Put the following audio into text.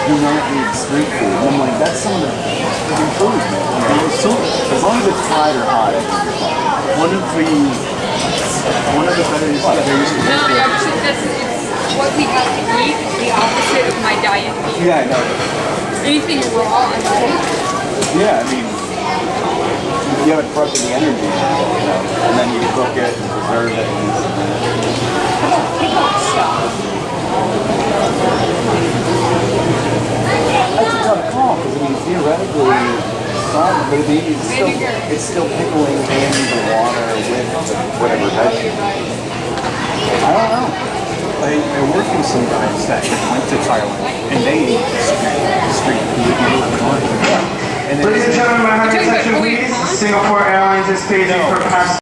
do not eat street food. And I'm like, that's some of the freaking food, man. You know, so, as long as it's fried or hot, I think it's fine. One of the better things No, actually, it's what we have to eat. The opposite of my diet meal. Yeah, I know. Anything raw, I'm like, Yeah, I mean, you haven't corrupted the energy, you know, and then you cook it and preserve it and this and that. I don't pick up stuff. That's a tough call, because I mean, theoretically, but it's still pickling in the water with whatever veggie. I don't know. I work with some guys that went to Thailand and they ate street food. And Ladies and gentlemen, may I have your attention, please? Singapore Airlines is staging for passenger